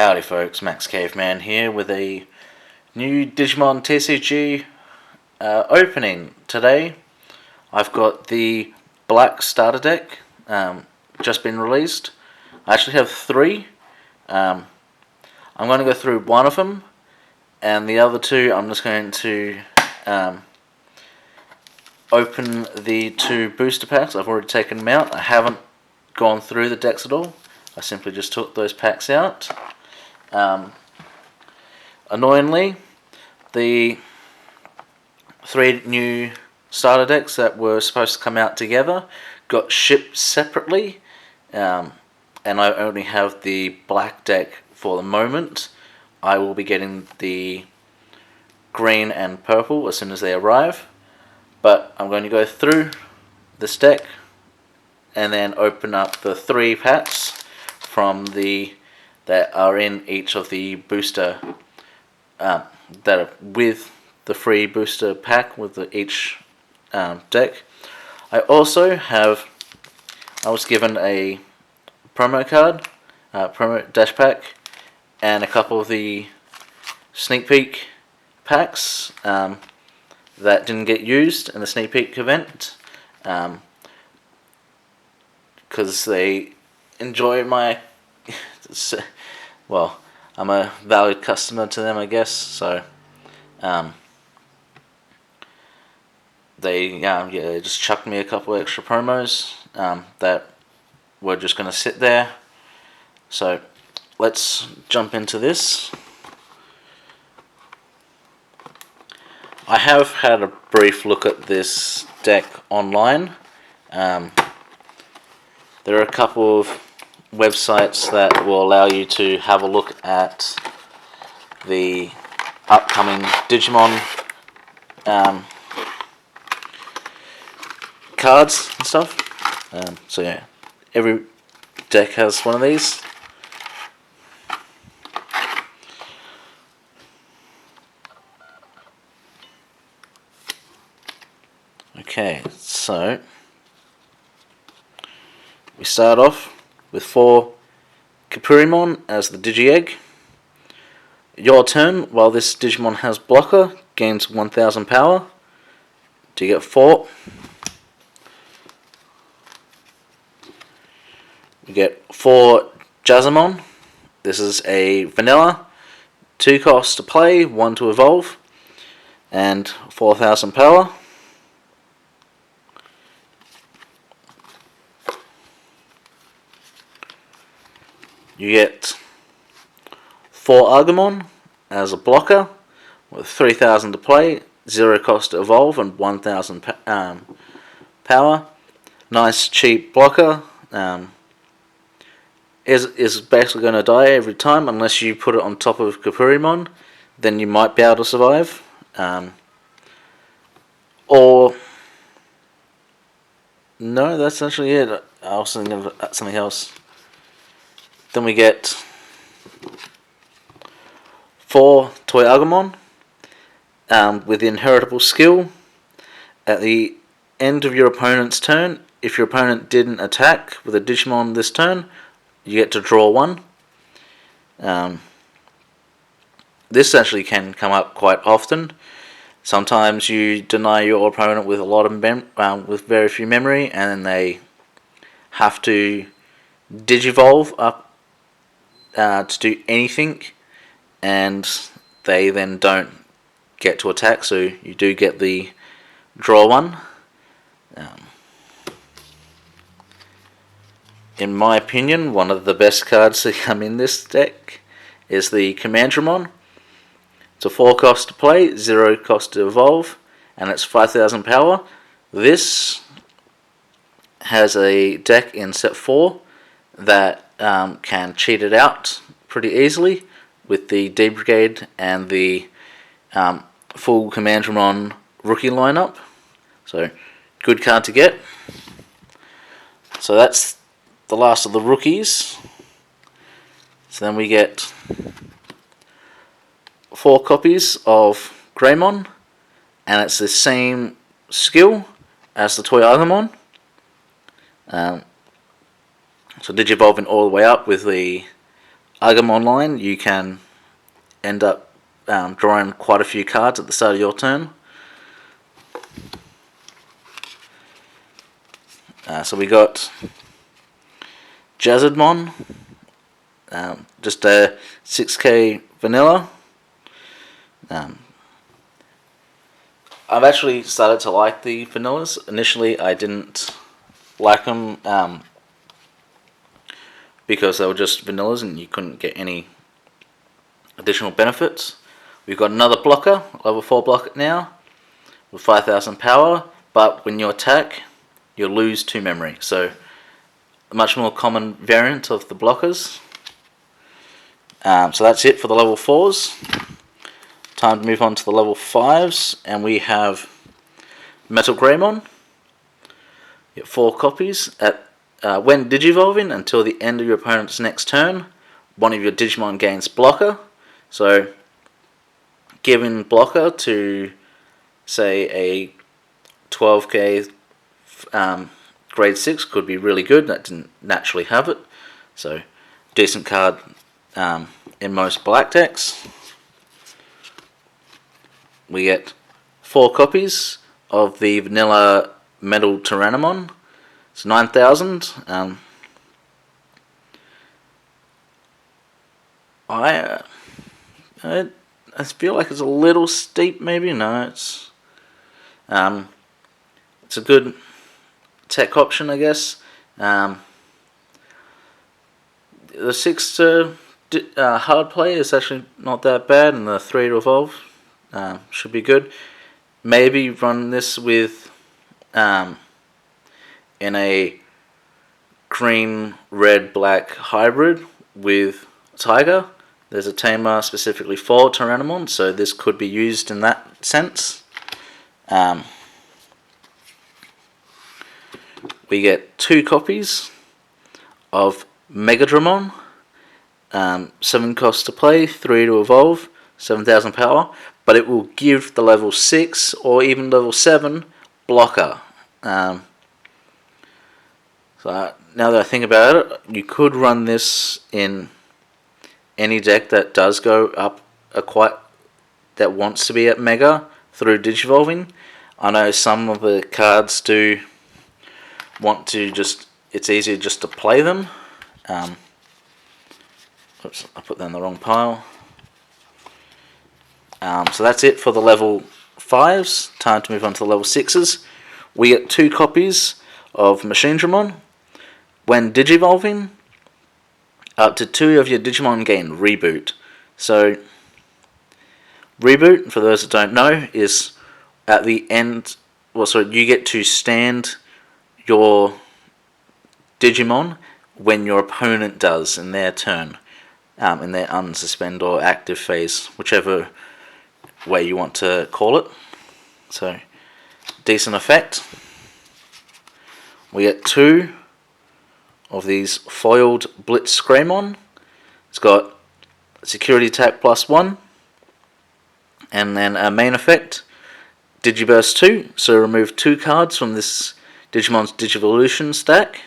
Howdy folks, Max Caveman here with a new Digimon TCG opening today. I've got the black starter deck just been released. I actually have three. I'm going to go through one of them, and the other two I'm just going to open the two booster packs. I've already taken them out. I haven't gone through the decks at all. I simply just took those packs out. Annoyingly, the three new starter decks that were supposed to come out together got shipped separately, and I only have the black deck for the moment. I will be getting the green and purple as soon as they arrive, but I'm going to go through this deck and then open up the three packs from that are in each of the booster that are with the free booster pack with each deck. I was given a promo card, promo dash pack, and a couple of the sneak peek packs that didn't get used in the sneak peek event because they enjoy my well, I'm a valued customer to them, I guess, so they just chucked me a couple extra promos that were just going to sit there. So let's jump into this. I have had a brief look at this deck online. There are a couple of websites that will allow you to have a look at the upcoming Digimon cards and stuff. So yeah, every deck has one of these. Okay, so we start off with 4 Cappurimon as the Digi-Egg. Your turn, while this Digimon has blocker, gains 1000 power. Do you get 4? You get 4 Jazzardmon. This is a vanilla, 2 costs to play, 1 to evolve, and 4000 power. You get 4 Agumon as a blocker with 3000 to play, 0 cost to evolve, and 1000 power. Nice cheap blocker. Is basically going to die every time unless you put it on top of Cappurimon. Then you might be able to survive. Or no, that's actually it. I was thinking of something else. Then we get 4 Toy Agumon with inheritable skill. At the end of your opponent's turn, if your opponent didn't attack with a Digimon this turn, you get to draw 1. This actually can come up quite often. Sometimes you deny your opponent with a lot of with very few memory, and then they have to digivolve up to do anything, and they then don't get to attack, so you do get the draw 1. In my opinion, one of the best cards that come in this deck is the Jazzardmon. It's a 4 cost to play, 0 cost to evolve, and it's 5000 power. This has a deck in set 4 that can cheat it out pretty easily with the D Brigade and the full Jazzardmon rookie lineup. So, good card to get. So that's the last of the rookies. So then we get 4 copies of Greymon, and it's the same skill as the Toy Agumon. So Digivolving all the way up with the Agumon line, you can end up drawing quite a few cards at the start of your turn. So we got Jazzardmon, just a 6k vanilla. I've actually started to like the vanillas. Initially I didn't like them because they were just vanillas and you couldn't get any additional benefits. We've got another blocker, level 4 blocker now, with 5000 power, but when you attack, you lose 2 memory. So, a much more common variant of the blockers. So that's it for the level 4s. Time to move on to the level 5s, and we have Metal Greymon. You get 4 copies. When Digivolving until the end of your opponent's next turn, one of your Digimon gains blocker. So, giving blocker to, say, a 12k grade 6 could be really good. That didn't naturally have it. So, decent card in most black decks. We get 4 copies of the vanilla Metal Tyrannomon. It's 9,000. I feel like it's a little steep, maybe. No, it's a good tech option, I guess. The 6 to hard play is actually not that bad, and the 3 to evolve should be good. Maybe run this with in a green, red, black hybrid with Tiger. There's a tamer specifically for Tyrannomon, so this could be used in that sense. We get 2 copies of Megadramon. 7 costs to play, 3 to evolve, 7,000 power, but it will give the level 6 or even level 7 blocker. So now that I think about it, you could run this in any deck that does go up that wants to be at Mega through Digivolving. I know some of the cards do want to it's easier just to play them. Oops, I put that in the wrong pile. So that's it for the level 5s. Time to move on to the level 6s. We get 2 copies of Machinedramon. When Digivolving, up to 2 of your Digimon gain Reboot. So, Reboot, for those that don't know, is at the end, you get to stand your Digimon when your opponent does in their turn, in their unsuspend or active phase, whichever way you want to call it. So, decent effect. We get 2 of these foiled Blitz Greymon. It's got security attack +1, and then a main effect, Digiburst 2. So remove 2 cards from this Digimon's Digivolution stack,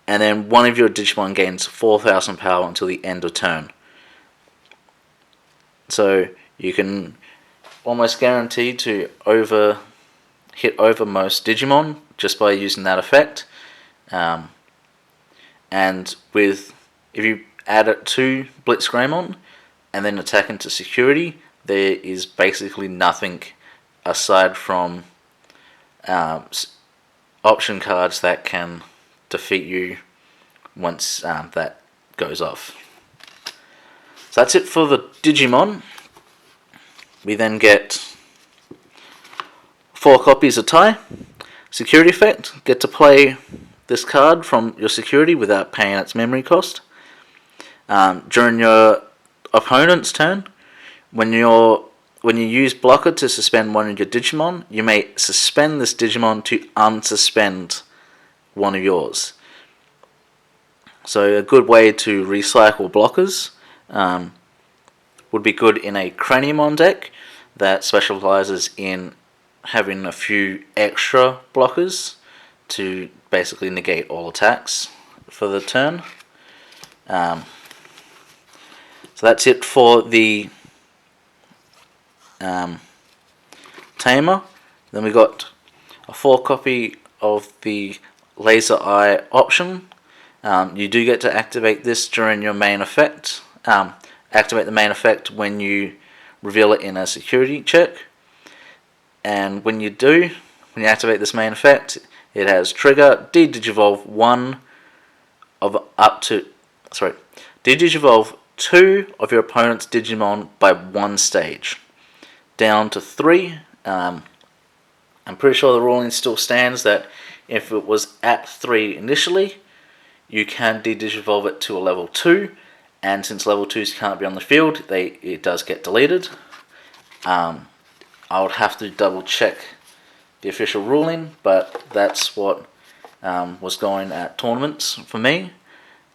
and then one of your Digimon gains 4,000 power until the end of turn. So you can almost guarantee to hit over most Digimon just by using that effect. And if you add it to Blitz Greymon and then attack into security, there is basically nothing aside from option cards that can defeat you once that goes off. So that's it for the Digimon. We then get 4 copies of Tai. Security effect, get to play this card from your security without paying its memory cost. During your opponent's turn, when you use blocker to suspend one of your Digimon, you may suspend this Digimon to unsuspend one of yours. So a good way to recycle blockers would be good in a Craniumon deck that specializes in having a few extra blockers to basically negate all attacks for the turn. So that's it for the tamer. Then we got a 4 copy of the laser eye option. You do get to activate this during your main effect. Activate the main effect when you reveal it in a security check. And when you activate this main effect, it has trigger de-digivolve de-digivolve 2 of your opponent's Digimon by 1 stage, down to 3. I'm pretty sure the ruling still stands that if it was at 3 initially, you can de-digivolve it to a level 2, and since level 2s can't be on the field, it does get deleted. I would have to double check the official ruling, but that's what was going at tournaments for me.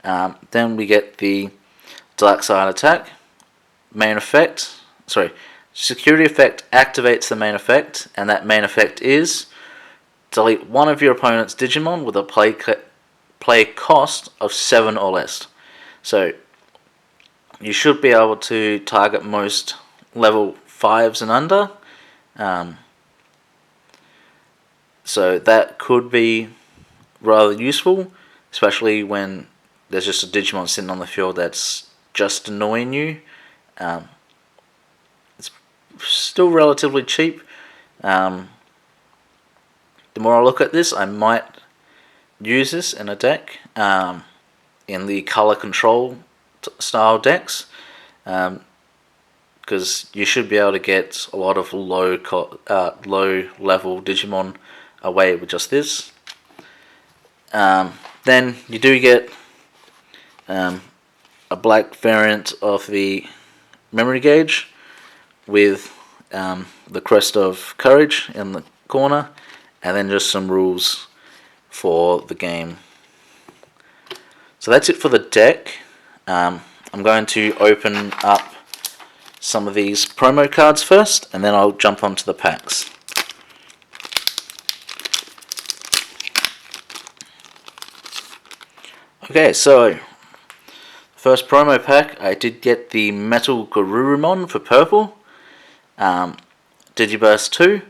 Then we get the Dark Side attack. Security effect activates the main effect, and that main effect is delete one of your opponent's Digimon with a play cost of 7 or less. So you should be able to target most level 5s and under. So that could be rather useful, especially when there's just a Digimon sitting on the field that's just annoying you. It's still relatively cheap. The more I look at this, I might use this in a deck, in the color control style decks, because you should be able to get a lot of low level Digimon away with just this. Then you do get a black variant of the memory gauge with the crest of courage in the corner, and then just some rules for the game. So that's it for the deck. I'm going to open up some of these promo cards first, and then I'll jump onto the packs. Okay, so first promo pack, I did get the Metal Garurumon for purple. Digiburst 2.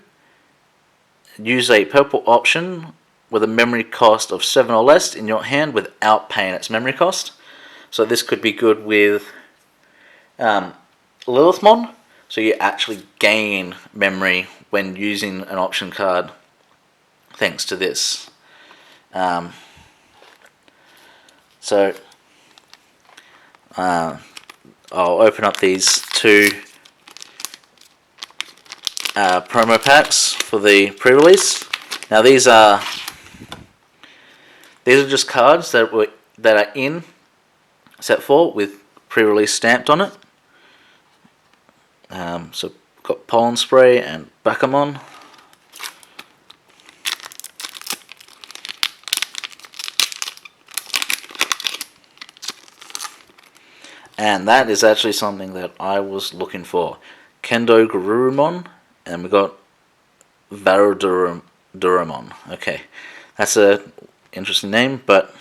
Use a purple option with a memory cost of 7 or less in your without paying its memory cost. So this could be good with Lilithmon, so you actually gain memory when using an option card thanks to this. So I'll open up these 2 promo packs for the pre-release. Now these are just cards that are in set 4 with pre-release stamped on it. So got Pollen Spray and Bakamon. And that is actually something that I was looking for. Kendo Garurumon, and we got Varuduramon. Okay, that's a interesting name, but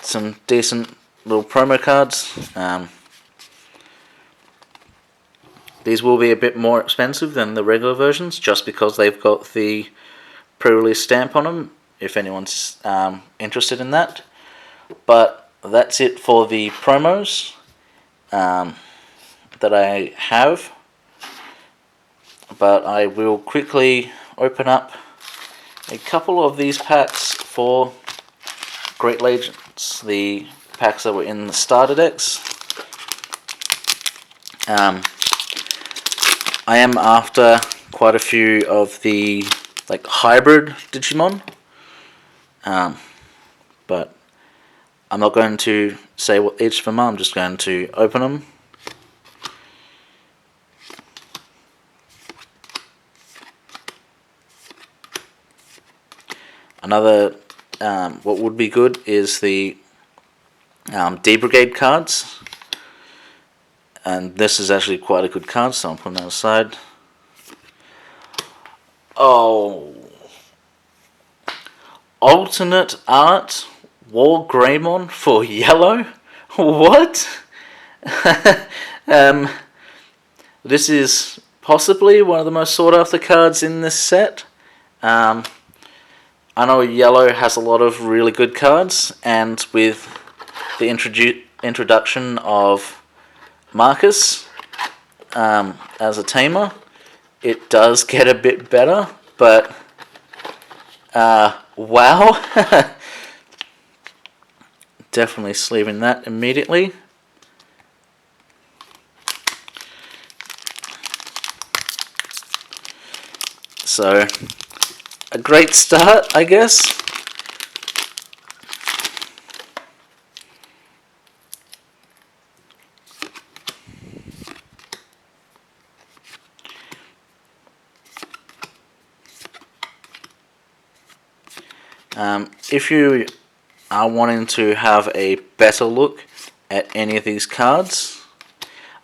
some decent little promo cards. These will be a bit more expensive than the regular versions, just because they've got the pre-release stamp on them, if anyone's interested in that. But that's it for the promos that I have. But I will quickly open up a couple of these packs for Great Legends, the packs that were in the starter decks. I am after quite a few of the hybrid Digimon, but I'm not going to say what each of them are. I'm just going to open them. Another, what would be good is the D Brigade cards. And this is actually quite a good card, so I'm putting that aside. Oh. Alternate art War Greymon for yellow? What? This is possibly one of the most sought after cards in this set. I know yellow has a lot of really good cards, and with the introduction of Marcus as a tamer, it does get a bit better, but wow. Definitely sleeving that immediately. So, a great start, I guess. If you are wanting to have a better look at any of these cards,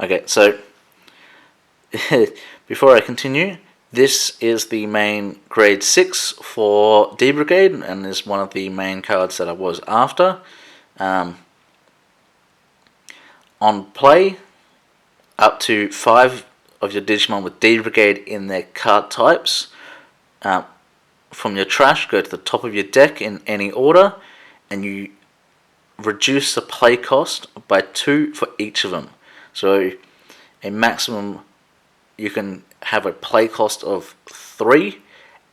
okay, so before I continue, this is the main grade 6 for D Brigade, and is one of the main cards that I was after. On play, up to 5 of your Digimon with D Brigade in their card types from your trash go to the top of your deck in any order, and you reduce the play cost by 2 for each of them. So a maximum, you can have a play cost of 3,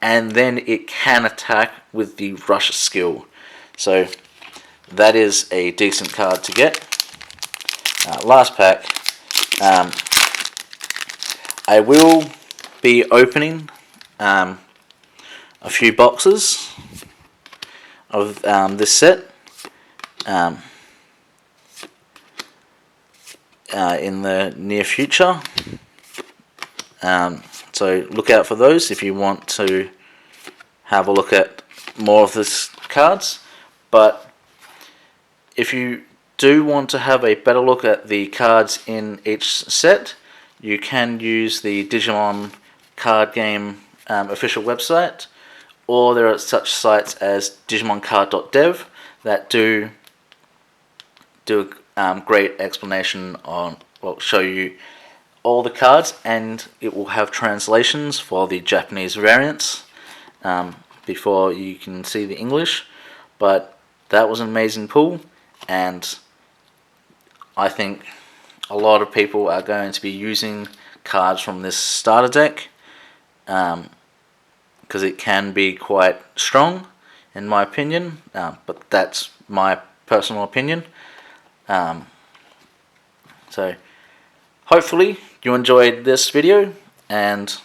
and then it can attack with the rush skill. So that is a decent card to get. Last pack. I will be opening a few boxes of this set in the near future. So look out for those if you want to have a look at more of this cards. But if you do want to have a better look at the cards in each set, you can use the Digimon card game official website, or there are such sites as digimoncard.dev that do a great explanation on, well, show you all the cards, and it will have translations for the Japanese variants before you can see the English. But that was an amazing pull, and I think a lot of people are going to be using cards from this starter deck because it can be quite strong in my opinion, but that's my personal opinion. So hopefully you enjoyed this video, and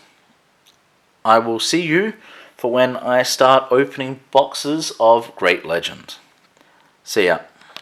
I will see you for when I start opening boxes of Great Legend. See ya.